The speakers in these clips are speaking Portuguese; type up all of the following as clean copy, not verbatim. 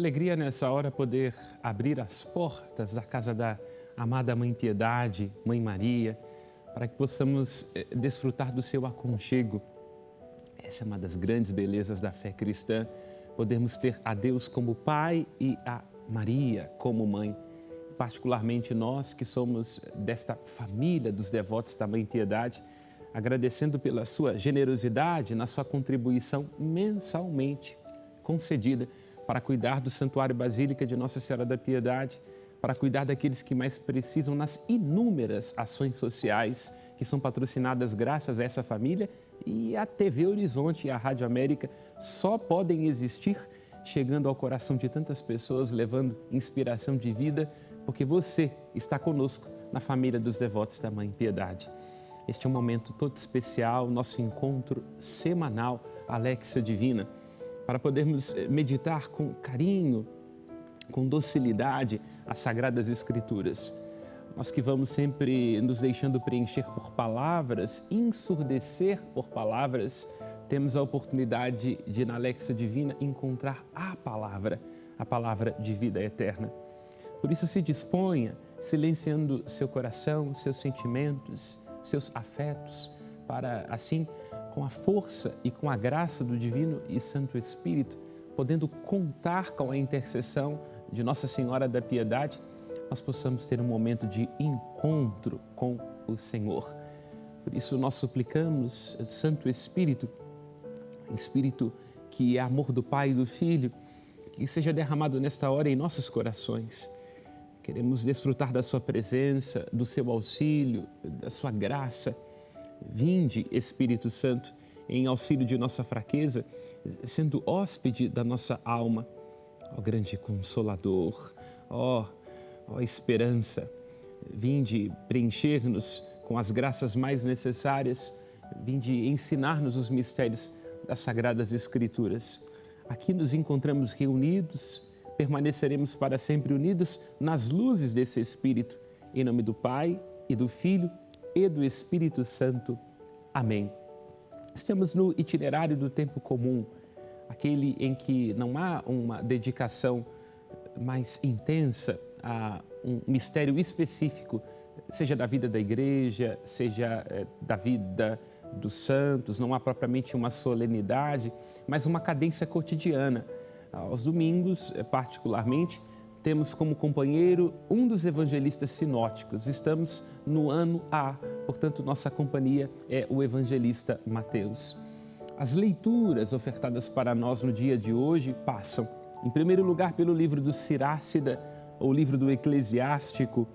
alegria nessa hora poder abrir as portas da casa da amada Mãe Piedade, Mãe Maria, para que possamos desfrutar do seu aconchego. Essa é uma das grandes belezas da fé cristã, podermos ter a Deus como Pai e a Maria como Mãe. Particularmente nós que somos desta família dos devotos da Mãe Piedade, agradecendo pela sua generosidade na sua contribuição mensalmente concedida para cuidar do Santuário Basílica de Nossa Senhora da Piedade, para cuidar daqueles que mais precisam nas inúmeras ações sociais que são patrocinadas graças a essa família, e a TV Horizonte e a Rádio América só podem existir chegando ao coração de tantas pessoas, levando inspiração de vida, porque você está conosco na família dos devotos da Mãe Piedade. Este é um momento todo especial, nosso encontro semanal, Alexia Divina, para podermos meditar com carinho, com docilidade as Sagradas Escrituras. Nós que vamos sempre nos deixando preencher por palavras, ensurdecer por palavras, temos a oportunidade de, na Alexia Divina, encontrar a palavra de vida eterna. Por isso, se disponha, silenciando seu coração, seus sentimentos, seus afetos, para assim, com a força e com a graça do Divino e Santo Espírito, podendo contar com a intercessão de Nossa Senhora da Piedade, nós possamos ter um momento de encontro com o Senhor. Por isso nós suplicamos, Santo Espírito, Espírito que é amor do Pai e do Filho, que seja derramado nesta hora em nossos corações. Queremos desfrutar da sua presença, do seu auxílio, da sua graça. Vinde, Espírito Santo, em auxílio de nossa fraqueza, sendo hóspede da nossa alma. Ó grande Consolador, ó esperança, vinde preencher-nos com as graças mais necessárias, vinde ensinar-nos os mistérios das Sagradas Escrituras. Aqui nos encontramos reunidos, permaneceremos para sempre unidos nas luzes desse Espírito. Em nome do Pai e do Filho e do Espírito Santo. Amém. Estamos no itinerário do tempo comum, aquele em que não há uma dedicação mais intensa a um mistério específico, seja da vida da igreja, seja da vida dos santos, não há propriamente uma solenidade, mas uma cadência cotidiana. Aos domingos, particularmente, temos como companheiro um dos evangelistas sinóticos. Estamos no ano A, portanto, nossa companhia é o evangelista Mateus. As leituras ofertadas para nós no dia de hoje passam, em primeiro lugar, pelo livro do Sirácida, ou livro do Eclesiástico,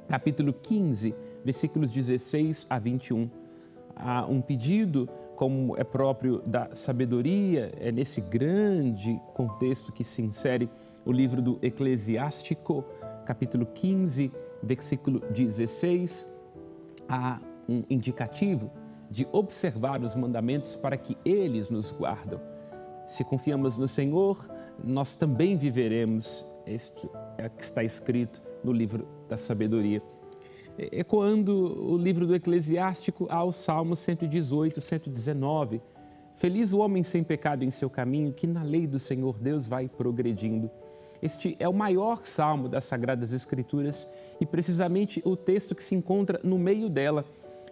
capítulo 15, versículos 16 a 21. Há um pedido, como é próprio da sabedoria, é nesse grande contexto que se insere o livro do Eclesiástico, capítulo 15, versículo 16, há um indicativo de observar os mandamentos para que eles nos guardam. Se confiamos no Senhor, nós também viveremos. Isto é o que está escrito no livro da sabedoria. Ecoando o livro do Eclesiástico ao Salmo 118, 119. Feliz o homem sem pecado em seu caminho, que na lei do Senhor Deus vai progredindo. Este é o maior salmo das Sagradas Escrituras e precisamente o texto que se encontra no meio dela.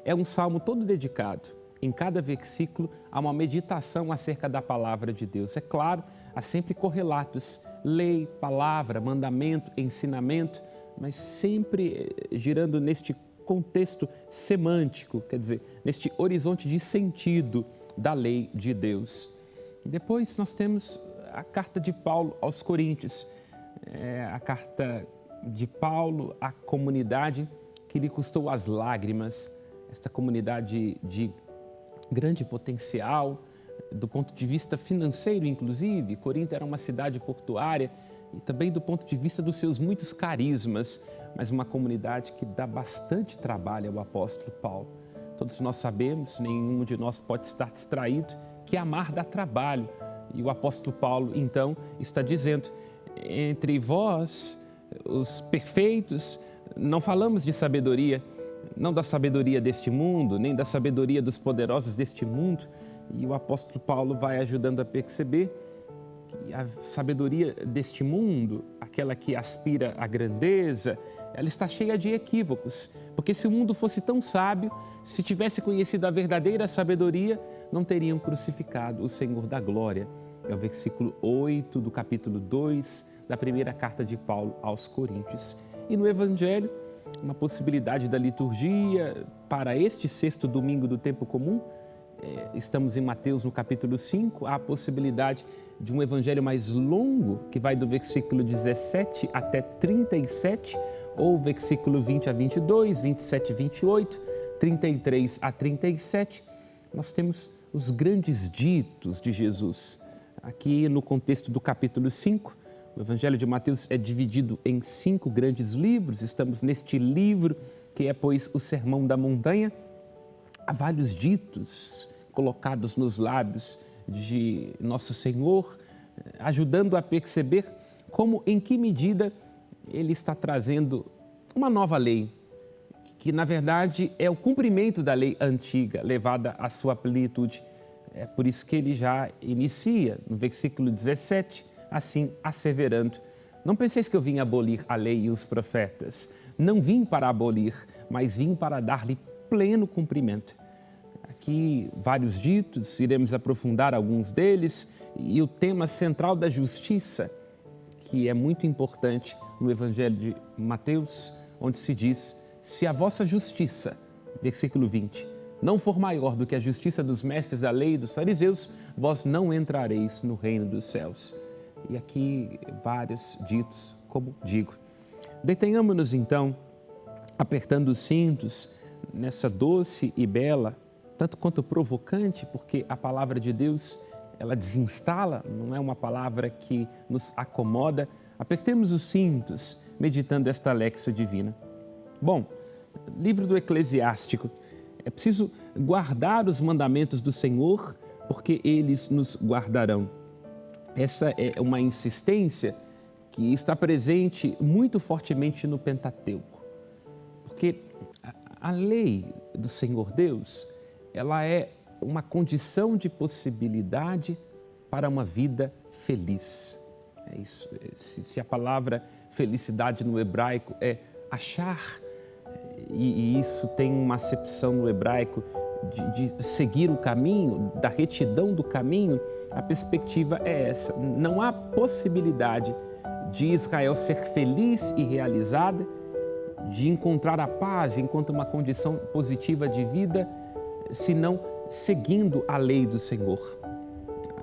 É um salmo todo dedicado. Em cada versículo há uma meditação acerca da palavra de Deus. É claro, há sempre correlatos, lei, palavra, mandamento, ensinamento, mas sempre girando neste contexto semântico, quer dizer, neste horizonte de sentido da lei de Deus. E depois nós temos a carta de Paulo aos Coríntios, a carta de Paulo à comunidade que lhe custou as lágrimas, esta comunidade de grande potencial, do ponto de vista financeiro, inclusive. Corinto era uma cidade portuária e também do ponto de vista dos seus muitos carismas, mas uma comunidade que dá bastante trabalho ao apóstolo Paulo. Todos nós sabemos, nenhum de nós pode estar distraído, que amar dá trabalho. E o apóstolo Paulo, então, está dizendo, entre vós, os perfeitos, não falamos de sabedoria, não da sabedoria deste mundo, nem da sabedoria dos poderosos deste mundo. E o apóstolo Paulo vai ajudando a perceber A sabedoria deste mundo, aquela que aspira à grandeza, ela está cheia de equívocos. Porque se o mundo fosse tão sábio, se tivesse conhecido a verdadeira sabedoria, não teriam crucificado o Senhor da glória. É o versículo 8 do capítulo 2 da primeira carta de Paulo aos Coríntios. E no Evangelho, uma possibilidade da liturgia para este sexto domingo do tempo comum, estamos em Mateus no capítulo 5, há a possibilidade de um evangelho mais longo, que vai do versículo 17 até 37, ou versículo 20 a 22, 27 a 28, 33 a 37. Nós temos os grandes ditos de Jesus. Aqui no contexto do capítulo 5, o evangelho de Mateus é dividido em 5 grandes livros. Estamos neste livro que é, pois, o Sermão da Montanha. Há vários ditos colocados nos lábios de nosso Senhor, ajudando a perceber como, em que medida Ele está trazendo uma nova lei, que na verdade é o cumprimento da lei antiga, levada à sua plenitude. É por isso que Ele já inicia no versículo 17, assim asseverando: não penseis que eu vim abolir a lei e os profetas. Não vim para abolir, mas vim para dar-lhe pleno cumprimento. Aqui vários ditos, iremos aprofundar alguns deles, e o tema central da justiça, que é muito importante no Evangelho de Mateus, onde se diz: se a vossa justiça, versículo 20, não for maior do que a justiça dos mestres da lei e dos fariseus, vós não entrareis no reino dos céus. E aqui vários ditos, como digo. Detenhamo-nos então, apertando os cintos, nessa doce e bela, tanto quanto provocante, porque a palavra de Deus, ela desinstala, não é uma palavra que nos acomoda. Apertemos os cintos, meditando esta léxio divina. Bom, livro do Eclesiástico, é preciso guardar os mandamentos do Senhor, porque eles nos guardarão. Essa é uma insistência que está presente muito fortemente no Pentateuco, porque a lei do Senhor Deus, ela é uma condição de possibilidade para uma vida feliz. É isso. Se a palavra felicidade no hebraico é achar, e isso tem uma acepção no hebraico de seguir o caminho, da retidão do caminho, a perspectiva é essa. Não há possibilidade de Israel ser feliz e realizada, de encontrar a paz enquanto uma condição positiva de vida, senão seguindo a lei do Senhor.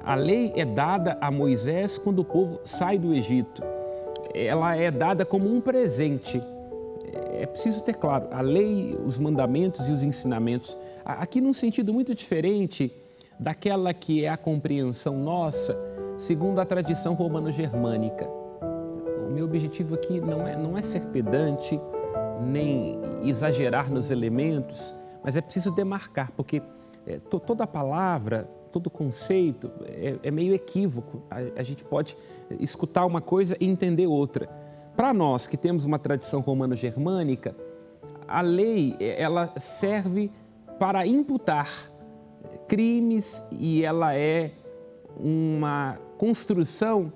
A lei é dada a Moisés quando o povo sai do Egito. Ela é dada como um presente. É preciso ter claro, a lei, os mandamentos e os ensinamentos, aqui num sentido muito diferente daquela que é a compreensão nossa, segundo a tradição romano-germânica. O meu objetivo aqui não é ser pedante, nem exagerar nos elementos, mas é preciso demarcar, porque toda palavra, todo conceito é meio equívoco. A gente pode escutar uma coisa e entender outra. Para nós que temos uma tradição romano-germânica, a lei ela serve para imputar crimes e ela é uma construção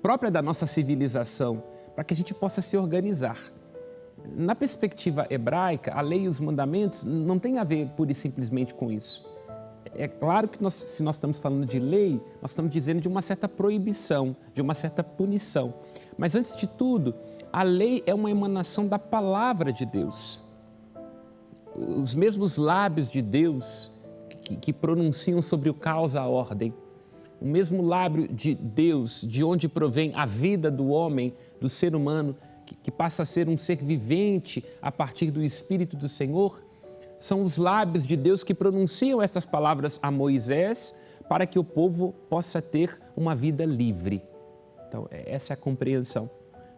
própria da nossa civilização, para que a gente possa se organizar. Na perspectiva hebraica, a lei e os mandamentos não têm a ver pura e simplesmente com isso. É claro que se nós estamos falando de lei, nós estamos dizendo de uma certa proibição, de uma certa punição. Mas antes de tudo, a lei é uma emanação da palavra de Deus. Os mesmos lábios de Deus que pronunciam sobre o caos a ordem, o mesmo lábio de Deus, de onde provém a vida do homem, do ser humano, que passa a ser um ser vivente a partir do Espírito do Senhor, são os lábios de Deus que pronunciam estas palavras a Moisés para que o povo possa ter uma vida livre. Então, essa é a compreensão.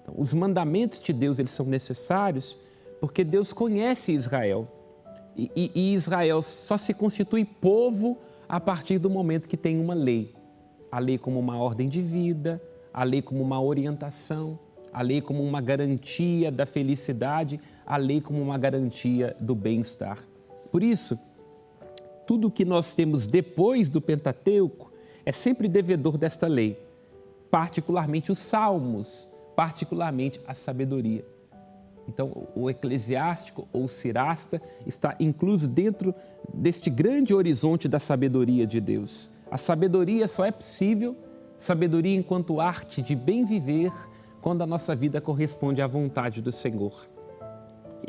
Então, os mandamentos de Deus, eles são necessários porque Deus conhece Israel. E Israel só se constitui povo a partir do momento que tem uma lei. A lei como uma ordem de vida, a lei como uma orientação, a lei como uma garantia da felicidade, a lei como uma garantia do bem-estar. Por isso, tudo o que nós temos depois do Pentateuco é sempre devedor desta lei. particularmente os salmos, particularmente a sabedoria. Então, o eclesiástico ou o cirasta está incluso dentro deste grande horizonte da sabedoria de Deus. A sabedoria só é possível, sabedoria enquanto arte de bem viver, quando a nossa vida corresponde à vontade do Senhor.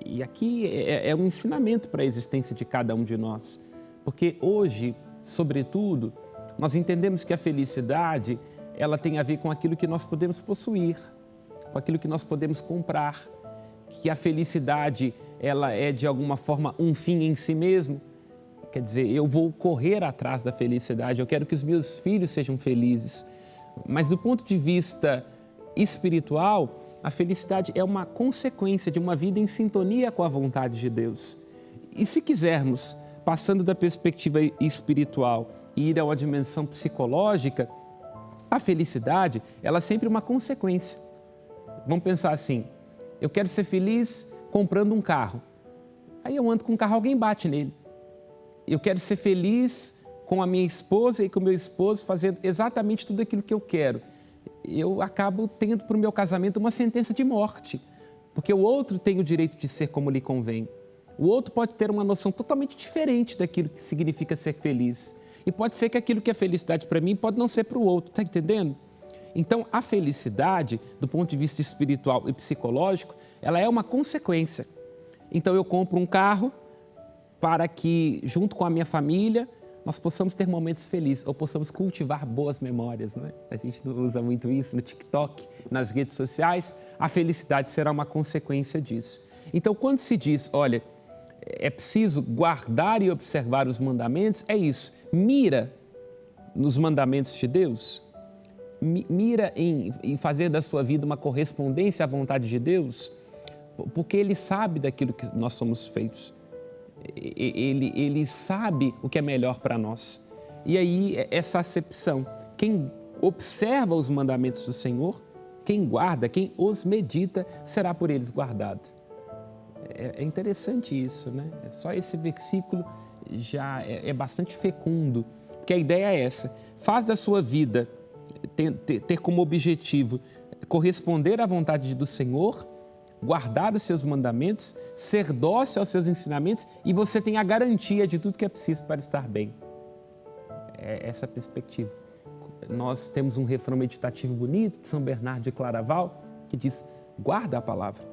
E aqui é um ensinamento para a existência de cada um de nós, porque hoje, sobretudo, nós entendemos que a felicidade, ela tem a ver com aquilo que nós podemos possuir, com aquilo que nós podemos comprar, que a felicidade, ela é de alguma forma um fim em si mesmo. Quer dizer, eu vou correr atrás da felicidade, eu quero que os meus filhos sejam felizes. Mas do ponto de vista espiritual, a felicidade é uma consequência de uma vida em sintonia com a vontade de Deus. E se quisermos, passando da perspectiva espiritual e ir a uma dimensão psicológica, a felicidade, ela é sempre uma consequência. Vamos pensar assim, eu quero ser feliz comprando um carro. Aí eu ando com um carro, alguém bate nele. Eu quero ser feliz com a minha esposa e com o meu esposo fazendo exatamente tudo aquilo que eu quero. Eu acabo tendo para o meu casamento uma sentença de morte, porque o outro tem o direito de ser como lhe convém. O outro pode ter uma noção totalmente diferente daquilo que significa ser feliz. E pode ser que aquilo que é felicidade para mim pode não ser para o outro, está entendendo? Então, a felicidade, do ponto de vista espiritual e psicológico, ela é uma consequência. Então, eu compro um carro para que, junto com a minha família, nós possamos ter momentos felizes ou possamos cultivar boas memórias, não é? A gente não usa muito isso no TikTok, nas redes sociais. A felicidade será uma consequência disso. Então, quando se diz, olha, é preciso guardar e observar os mandamentos, é isso. Mira nos mandamentos de Deus. Mira em fazer da sua vida uma correspondência à vontade de Deus, porque Ele sabe daquilo que nós somos feitos. Ele sabe o que é melhor para nós. E aí, essa acepção, quem observa os mandamentos do Senhor, quem guarda, quem os medita, será por eles guardado. É interessante isso, né? Só esse versículo já é bastante fecundo, porque a ideia é essa: faz da sua vida ter como objetivo corresponder à vontade do Senhor, guardar os seus mandamentos, ser dócil aos seus ensinamentos, e você tem a garantia de tudo que é preciso para estar bem. É essa a perspectiva. Nós temos um refrão meditativo bonito de São Bernardo de Claraval, que diz: guarda a palavra,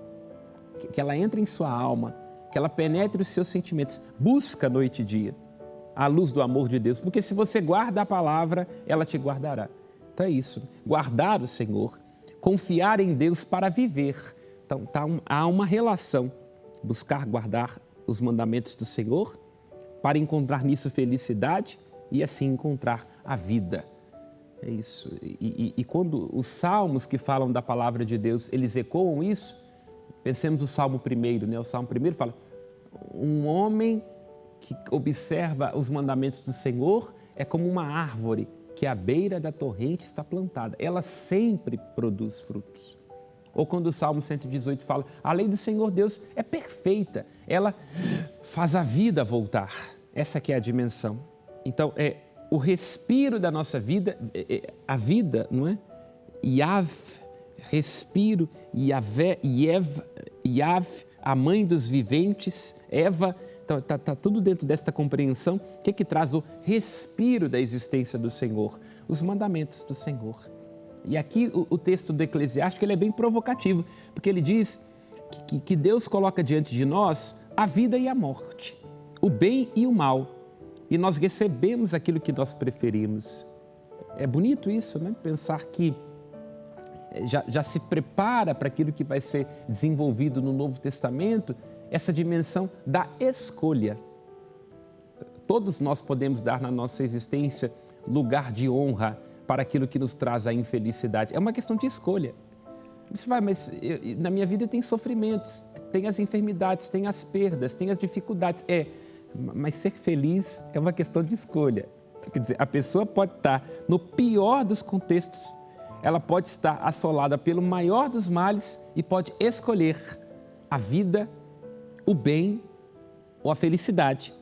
que ela entre em sua alma, que ela penetre os seus sentimentos, busca noite e dia a luz do amor de Deus, porque se você guarda a palavra, ela te guardará. Então é isso, guardar o Senhor, confiar em Deus para viver. Então há uma relação, buscar guardar os mandamentos do Senhor para encontrar nisso felicidade e assim encontrar a vida. É isso. E quando os salmos que falam da palavra de Deus, eles ecoam isso, pensemos o Salmo 1, né? O Salmo 1 fala: um homem que observa os mandamentos do Senhor é como uma árvore que à beira da torrente está plantada. Ela sempre produz frutos. Ou quando o Salmo 118 fala: a lei do Senhor Deus é perfeita, ela faz a vida voltar. Essa que é a dimensão. Então, o respiro da nossa vida, a vida, não é? Yav, respiro, Yavé, Yav, a mãe dos viventes, Eva. Então, está tudo dentro desta compreensão. O que é que traz o respiro da existência do Senhor? Os mandamentos do Senhor. E aqui o texto do Eclesiástico ele é bem provocativo, porque ele diz que Deus coloca diante de nós a vida e a morte, o bem e o mal, e nós recebemos aquilo que nós preferimos. É bonito isso, né? Pensar que já se prepara para aquilo que vai ser desenvolvido no Novo Testamento, essa dimensão da escolha. Todos nós podemos dar na nossa existência lugar de honra para aquilo que nos traz a infelicidade. É uma questão de escolha. Você vai, mas na minha vida tem sofrimentos, tem as enfermidades, tem as perdas, tem as dificuldades. Mas ser feliz é uma questão de escolha. Quer dizer, a pessoa pode estar no pior dos contextos, ela pode estar assolada pelo maior dos males e pode escolher a vida, o bem ou a felicidade,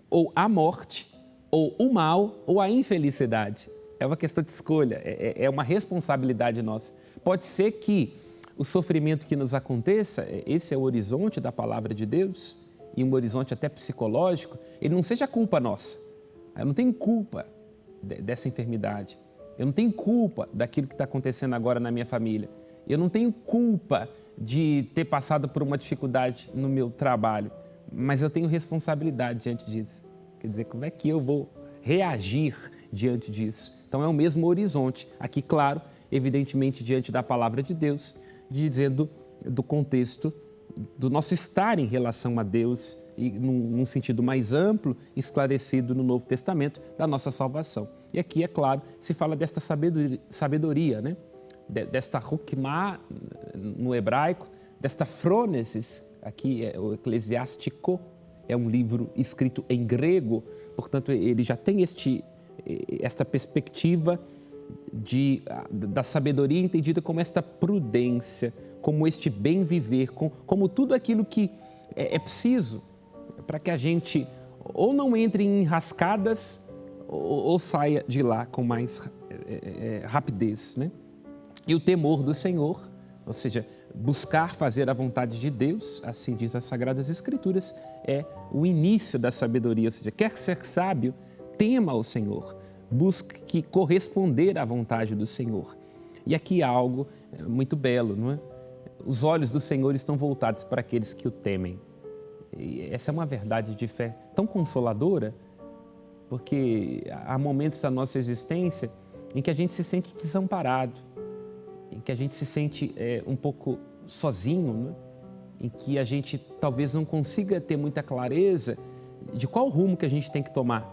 ou a morte, ou o mal ou a infelicidade. É uma questão de escolha, é uma responsabilidade nossa. Pode ser que o sofrimento que nos aconteça, esse é o horizonte da palavra de Deus, e um horizonte até psicológico, ele não seja culpa nossa. Eu não tenho culpa dessa enfermidade. Eu não tenho culpa daquilo que está acontecendo agora na minha família. Eu não tenho culpa de ter passado por uma dificuldade no meu trabalho, mas eu tenho responsabilidade diante disso. Quer dizer, como é que eu vou reagir diante disso? Então é o mesmo horizonte. Aqui, claro, evidentemente diante da palavra de Deus, dizendo do contexto do nosso estar em relação a Deus e num sentido mais amplo, esclarecido no Novo Testamento, da nossa salvação. E aqui, é claro, se fala desta sabedoria, né? Desta rukmah no hebraico, desta frônesis, aqui é o Eclesiástico, é um livro escrito em grego, portanto ele já tem esta perspectiva da sabedoria entendida como esta prudência, como este bem viver, como tudo aquilo que é preciso para que a gente ou não entre em enrascadas ou saia de lá com mais rapidez, né? E o temor do Senhor, ou seja, buscar fazer a vontade de Deus, assim diz as Sagradas Escrituras, é o início da sabedoria, ou seja, quer ser sábio, tema ao Senhor, busque corresponder à vontade do Senhor. E aqui há algo muito belo, não é? Os olhos do Senhor estão voltados para aqueles que o temem. E essa é uma verdade de fé tão consoladora, porque há momentos da nossa existência em que a gente se sente desamparado, em que a gente se sente um pouco sozinho, né? Em que a gente talvez não consiga ter muita clareza de qual rumo que a gente tem que tomar.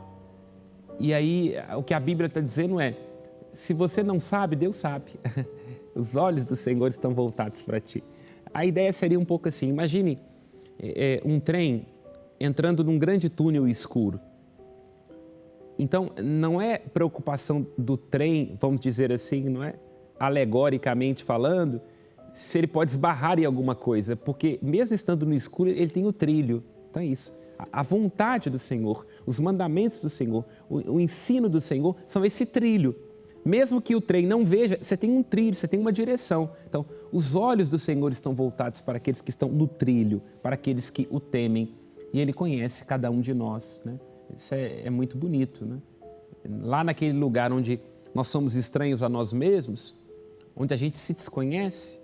E aí o que a Bíblia está dizendo é, se você não sabe, Deus sabe. Os olhos do Senhor estão voltados para ti. A ideia seria um pouco assim, imagine um trem entrando num grande túnel escuro. Então, não é preocupação do trem, vamos dizer assim, não é? Alegoricamente falando, se ele pode esbarrar em alguma coisa, porque mesmo estando no escuro, ele tem o trilho. Então é isso. A vontade do Senhor, os mandamentos do Senhor, o ensino do Senhor são esse trilho. Mesmo que o trem não veja, você tem um trilho, você tem uma direção. Então, os olhos do Senhor estão voltados para aqueles que estão no trilho, para aqueles que o temem. E Ele conhece cada um de nós, né? Isso é muito bonito, né? Lá naquele lugar onde nós somos estranhos a nós mesmos, onde a gente se desconhece,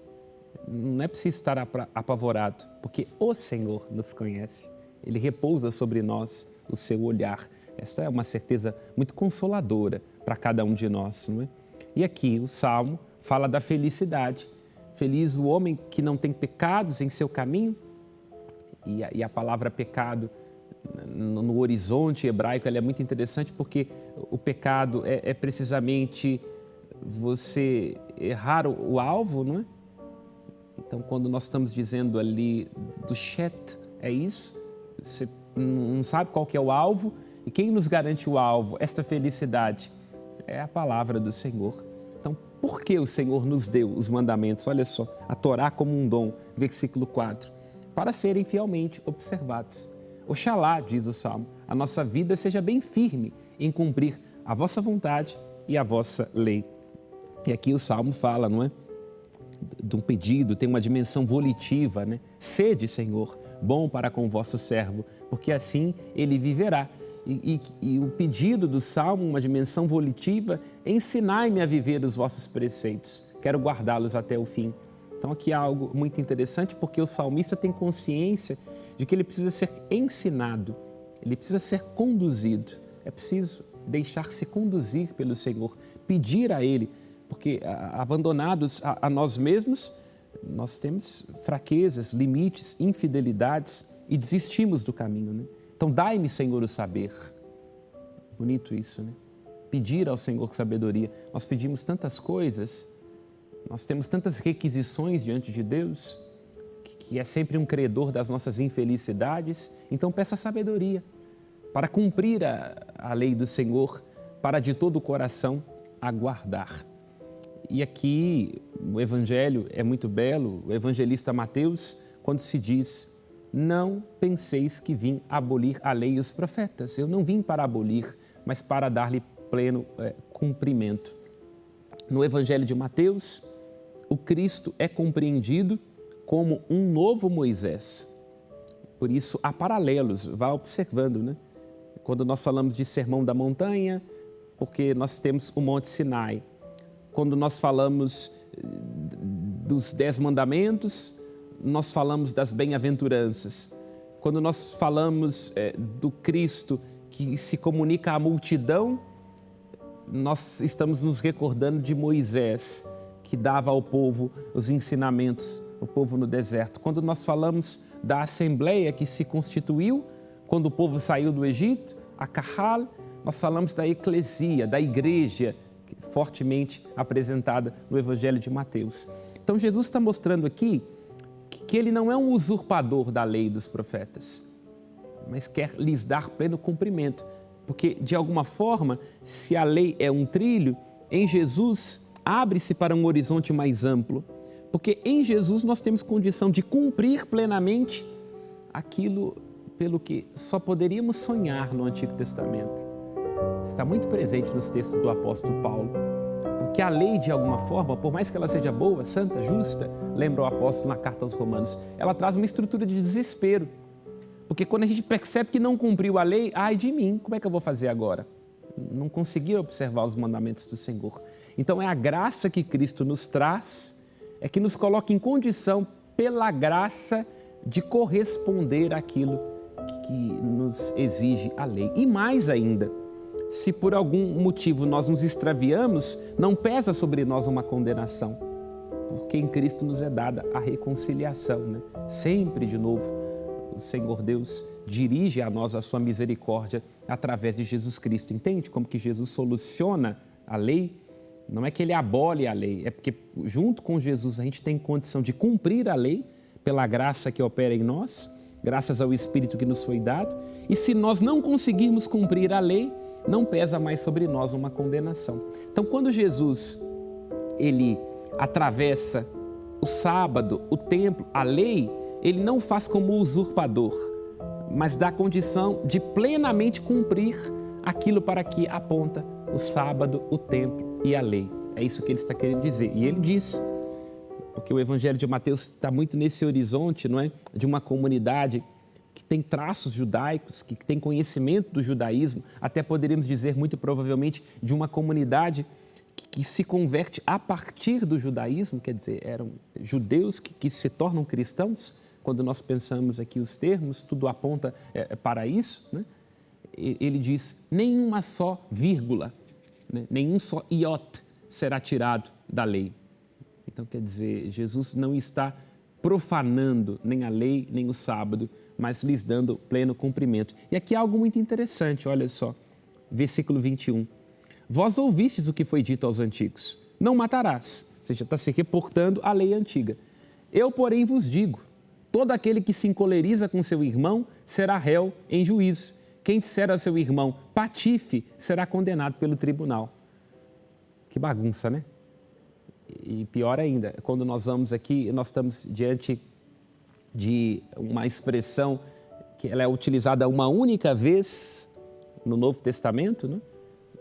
não é preciso estar apavorado, porque o Senhor nos conhece. Ele repousa sobre nós o seu olhar. Esta é uma certeza muito consoladora para cada um de nós, não é? E aqui o Salmo fala da felicidade. Feliz o homem que não tem pecados em seu caminho. E a palavra pecado no horizonte hebraico ela é muito interessante porque o pecado é precisamente você errar o alvo, não é? Então, quando nós estamos dizendo ali do chet, é isso. Você não sabe qual que é o alvo e quem nos garante o alvo, esta felicidade, é a palavra do Senhor. Então, por que o Senhor nos deu os mandamentos? Olha só, a Torá como um dom, versículo 4, para serem fielmente observados. Oxalá, diz o Salmo, a nossa vida seja bem firme em cumprir a vossa vontade e a vossa lei. E aqui o Salmo fala, não é? De um pedido, tem uma dimensão volitiva, né? Sede, Senhor, bom para com o vosso servo, porque assim ele viverá. E o pedido do Salmo, uma dimensão volitiva, ensinai-me a viver os vossos preceitos, quero guardá-los até o fim. Então aqui há algo muito interessante, porque o salmista tem consciência de que ele precisa ser ensinado, ele precisa ser conduzido, é preciso deixar-se conduzir pelo Senhor, pedir a Ele, porque abandonados a nós mesmos, nós temos fraquezas, limites, infidelidades e desistimos do caminho, né? Então, dai-me, Senhor, o saber. Bonito isso, né? Pedir ao Senhor sabedoria. Nós pedimos tantas coisas, nós temos tantas requisições diante de Deus, que é sempre um credor das nossas infelicidades. Então, peça sabedoria para cumprir a lei do Senhor, para de todo o coração aguardar. E aqui o Evangelho é muito belo, o evangelista Mateus, quando se diz: não penseis que vim abolir a lei e os profetas. Eu não vim para abolir, mas para dar-lhe pleno cumprimento. No Evangelho de Mateus, o Cristo é compreendido como um novo Moisés. Por isso, há paralelos, vá observando, né? Quando nós falamos de Sermão da Montanha, porque nós temos o Monte Sinai. Quando nós falamos dos 10 mandamentos, nós falamos das bem-aventuranças. Quando nós falamos do Cristo que se comunica à multidão, nós estamos nos recordando de Moisés, que dava ao povo os ensinamentos, o povo no deserto. Quando nós falamos da Assembleia que se constituiu, quando o povo saiu do Egito, a Kahal, nós falamos da Eclesia, da Igreja, fortemente apresentada no Evangelho de Mateus. Então Jesus está mostrando aqui que ele não é um usurpador da lei dos profetas, mas quer lhes dar pleno cumprimento. Porque, de alguma forma, se a lei é um trilho, em Jesus abre-se para um horizonte mais amplo. Porque em Jesus nós temos condição de cumprir plenamente aquilo pelo que só poderíamos sonhar no Antigo Testamento. Está muito presente nos textos do apóstolo Paulo. Porque a lei, de alguma forma, por mais que ela seja boa, santa, justa, lembra o apóstolo na carta aos Romanos, ela traz uma estrutura de desespero. Porque quando a gente percebe que não cumpriu a lei, ai de mim, como é que eu vou fazer agora? Não consegui observar os mandamentos do Senhor. Então é a graça que Cristo nos traz, é que nos coloca em condição, pela graça, de corresponder àquilo que nos exige a lei. E mais ainda, se por algum motivo nós nos extraviamos, não pesa sobre nós uma condenação, porque em Cristo nos é dada a reconciliação, né? Sempre de novo, o Senhor Deus dirige a nós a sua misericórdia através de Jesus Cristo. Entende como que Jesus soluciona a lei? Não é que ele abole a lei, é porque junto com Jesus a gente tem condição de cumprir a lei pela graça que opera em nós, graças ao Espírito que nos foi dado. E se nós não conseguirmos cumprir a lei, não pesa mais sobre nós uma condenação. Então, quando Jesus ele atravessa o sábado, o templo, a lei, ele não faz como usurpador, mas dá condição de plenamente cumprir aquilo para que aponta o sábado, o templo e a lei. É isso que ele está querendo dizer. E ele diz, porque o Evangelho de Mateus está muito nesse horizonte, não é? De uma comunidade que tem traços judaicos, que tem conhecimento do judaísmo, até poderíamos dizer muito provavelmente de uma comunidade que se converte a partir do judaísmo, quer dizer, eram judeus que se tornam cristãos. Quando nós pensamos aqui os termos, tudo aponta para isso, né? Ele diz, nenhuma só vírgula, né? Nenhum só iota será tirado da lei. Então, quer dizer, Jesus não está profanando nem a lei, nem o sábado, mas lhes dando pleno cumprimento. E aqui há algo muito interessante, olha só, versículo 21. Vós ouvistes o que foi dito aos antigos, não matarás. Ou seja, está se reportando à lei antiga. Eu, porém, vos digo, todo aquele que se encoleriza com seu irmão será réu em juízo. Quem disser a seu irmão, patife, será condenado pelo tribunal. Que bagunça, né? E pior ainda, quando nós vamos aqui, nós estamos diante de uma expressão que ela é utilizada uma única vez no Novo Testamento, né?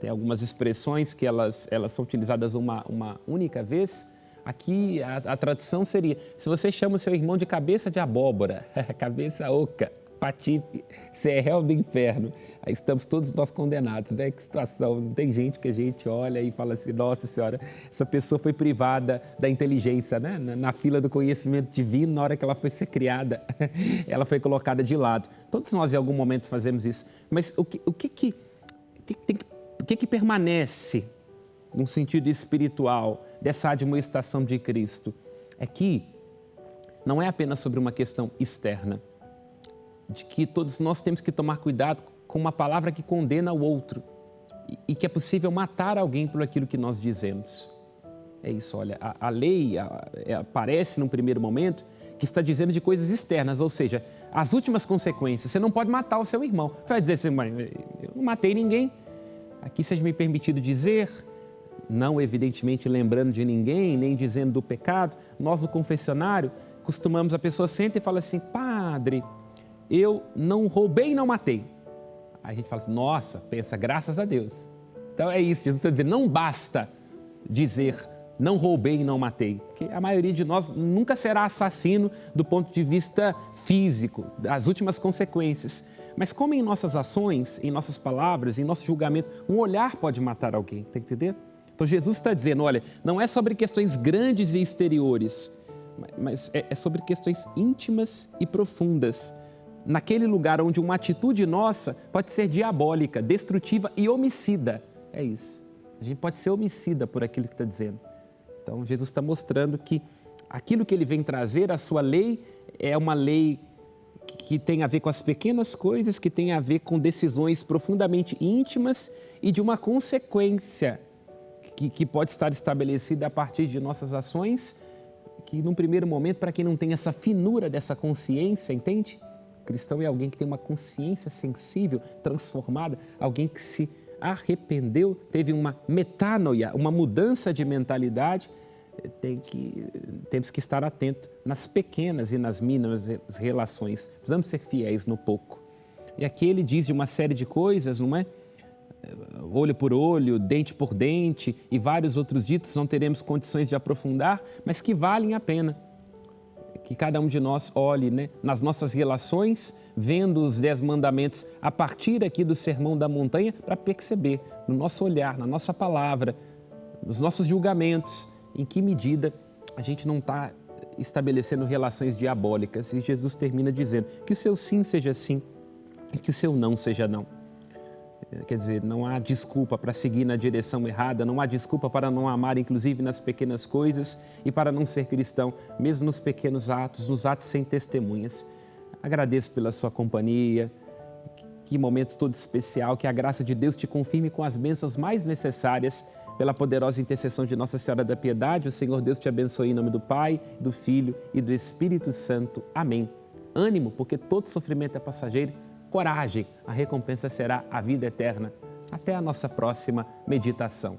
Tem algumas expressões que elas são utilizadas uma única vez. Aqui a tradução seria, se você chama o seu irmão de cabeça de abóbora, cabeça oca, patife, você é réu do inferno, aí estamos todos nós condenados, né? Que situação, não tem gente que a gente olha e fala assim, nossa senhora, essa pessoa foi privada da inteligência, né? Na fila do conhecimento divino, na hora que ela foi ser criada, ela foi colocada de lado. Todos nós em algum momento fazemos isso, mas o que permanece no sentido espiritual dessa admoestação de Cristo? É que não é apenas sobre uma questão externa, de que todos nós temos que tomar cuidado com uma palavra que condena o outro e que é possível matar alguém por aquilo que nós dizemos. É isso, olha, a lei aparece num primeiro momento que está dizendo de coisas externas, ou seja, as últimas consequências. Você não pode matar o seu irmão. Você vai dizer assim, mãe, eu não matei ninguém. Aqui seja me permitido dizer, não evidentemente lembrando de ninguém, nem dizendo do pecado, nós no confessionário costumamos, a pessoa senta e fala assim, padre, eu não roubei e não matei. Aí a gente fala assim, nossa, pensa, graças a Deus. Então é isso, Jesus está dizendo, não basta dizer, não roubei e não matei, porque a maioria de nós nunca será assassino do ponto de vista físico, das últimas consequências. Mas como em nossas ações, em nossas palavras, em nosso julgamento, um olhar pode matar alguém, tá entendendo? Então Jesus está dizendo, olha, não é sobre questões grandes e exteriores, mas é sobre questões íntimas e profundas. Naquele lugar onde uma atitude nossa pode ser diabólica, destrutiva e homicida. É isso. A gente pode ser homicida por aquilo que está dizendo. Então, Jesus está mostrando que aquilo que ele vem trazer, a sua lei, é uma lei que tem a ver com as pequenas coisas, que tem a ver com decisões profundamente íntimas e de uma consequência que pode estar estabelecida a partir de nossas ações, que num primeiro momento, para quem não tem essa finura dessa consciência, entende? O cristão é alguém que tem uma consciência sensível, transformada, alguém que se arrependeu, teve uma metanoia, uma mudança de mentalidade. Temos que estar atentos nas pequenas e nas mínimas relações. Precisamos ser fiéis no pouco. E aqui ele diz de uma série de coisas, não é? Olho por olho, dente por dente e vários outros ditos, não teremos condições de aprofundar, mas que valem a pena. Que cada um de nós olhe, né, nas nossas relações, vendo os 10 mandamentos a partir aqui do Sermão da Montanha, para perceber no nosso olhar, na nossa palavra, nos nossos julgamentos, em que medida a gente não está estabelecendo relações diabólicas. E Jesus termina dizendo que o seu sim seja sim e que o seu não seja não. Quer dizer, não há desculpa para seguir na direção errada, não há desculpa para não amar, inclusive nas pequenas coisas, e para não ser cristão, mesmo nos pequenos atos, nos atos sem testemunhas. Agradeço pela sua companhia, que momento todo especial, que a graça de Deus te confirme com as bênçãos mais necessárias, pela poderosa intercessão de Nossa Senhora da Piedade. O Senhor Deus te abençoe em nome do Pai, do Filho e do Espírito Santo. Amém. Ânimo, porque todo sofrimento é passageiro. Coragem, a recompensa será a vida eterna. Até a nossa próxima meditação.